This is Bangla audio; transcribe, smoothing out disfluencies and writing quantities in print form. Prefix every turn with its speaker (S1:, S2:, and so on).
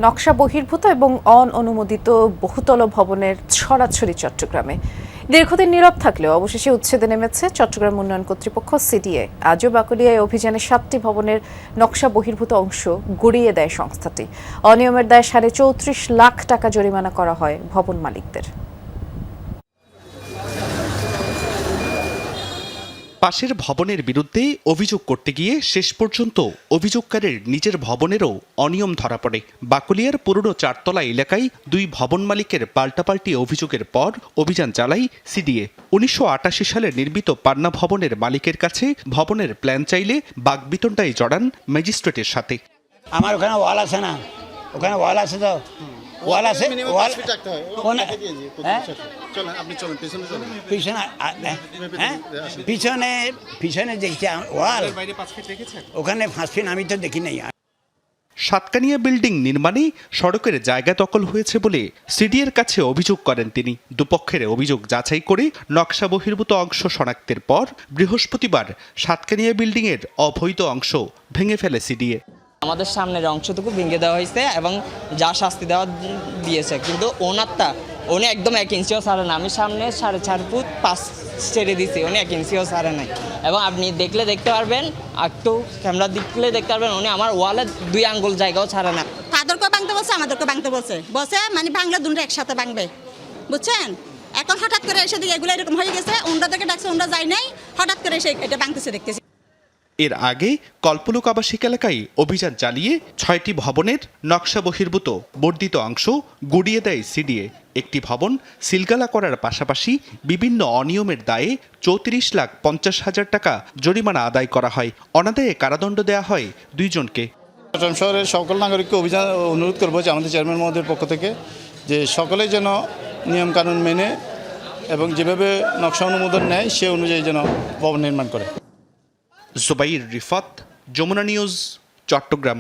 S1: নকশা বহির্ভূত এবং অননুমোদিত বহুতল ভবনের ছড়াছড়ি চট্টগ্রামে দীর্ঘদিন নীরব থাকলেও অবশেষে উচ্ছেদে নেমেছে চট্টগ্রাম উন্নয়ন কর্তৃপক্ষ সিডিএ। আজও বাকলিয়ায় অভিযানে 7টি ভবনের নকশা বহির্ভূত অংশ গুড়িয়ে দেয় সংস্থাটি। অনিয়মের দায়ে 34.5 লাখ টাকা জরিমানা করা হয় ভবন মালিকদের।
S2: পাশের ভবনের বিরুদ্ধে অভিযোগ করতে গিয়ে শেষ পর্যন্ত অভিযোগকারীর নিজের ভবনেরও অনিয়ম ধরা পড়ে। বাকলিয়ার পুরনো 4তলা এলাকায় 2 ভবন মালিকের পাল্টাপাল্টি অভিযোগের পর অভিযান চালায় সিডিএ। 1988 সালে নির্মিত পান্না ভবনের মালিকের কাছে ভবনের প্ল্যান চাইলে বাকবিতণ্ডায় জড়ান ম্যাজিস্ট্রেটের সাথে।
S3: আমার ওখানে ওয়াল আছে না, ওখানে ওয়াল আছে তো ওয়াল আছে, ওয়াল পিছনে পিছনে দেখছি ওয়াল, ওখানে 5 ফিট আমি তো দেখি নাই।
S2: সাতকানিয়া বিল্ডিং নির্মাণে সড়কের জায়গা দখল হয়েছে বলে সিডিএর কাছে অভিযোগ করেন তিনি। দুপক্ষের অভিযোগ যাচাই করে নকশা বহির্ভূত অংশ শনাক্তের পর বৃহস্পতিবার সাতকানিয়া বিল্ডিংয়ের অবৈধ অংশ ভেঙে ফেলে সিডিএ।
S4: আমাদের সামনের অংশটুকু ভেঙে দেওয়া হয়েছে এবং যা শাস্তি দেওয়া দিয়েছে, কিন্তু উনি একদম 1 ইঞ্চিও ছাড়ে না। আমি সামনে 4.5 ফুট 5 ছেড়ে দিয়েছি, উনি 1 ইঞ্চিও ছাড়ে নাই। এবং আপনি দেখতে পারবেন, একটু ক্যামেরা দেখলে দেখতে পারবেন, উনি আমার ওয়ালে 2 আঙ্গুল জায়গাও ছাড়ে না।
S5: তাদেরকে ভাঙতে বলছে, আমাদেরকে ভাঙতে বলছে মানে বাংলা দুটো একসাথে ভাঙবে, বুঝছেন? এখন হঠাৎ করে এসে দিয়ে এগুলো এরকম হয়ে গেছে, ওনরা থেকে ডাকছে, ওনরা যায় নাই, হঠাৎ করে এসে এটা ভাঙতেছে দেখতেছি।
S2: এর আগে কল্পলুক আবাসিক এলাকায় অভিযান চালিয়ে 6টি ভবনের নকশা বহির্ভূত বর্ধিত অংশ গুড়িয়ে দেয় সিডিএ। একটি ভবন সিলগালা করার পাশাপাশি বিভিন্ন অনিয়মের দায়ে 34,50,000 টাকা জরিমানা আদায় করা হয়। অনাদায়ে কারাদণ্ড দেওয়া হয় 2 জনকে।
S6: চট্টগ্রাম শহরের সকল নাগরিককে অনুরোধ করবো যে আমাদের চেয়ারম্যান মহোদয়ের পক্ষ থেকে যে সকলেই যেন নিয়মকানুন মেনে এবং যেভাবে নকশা অনুমোদন নেয় সে অনুযায়ী যেন ভবন নির্মাণ করে।
S2: জুবাইর রিফাত, যমুনা নিউজ, চট্টগ্রাম।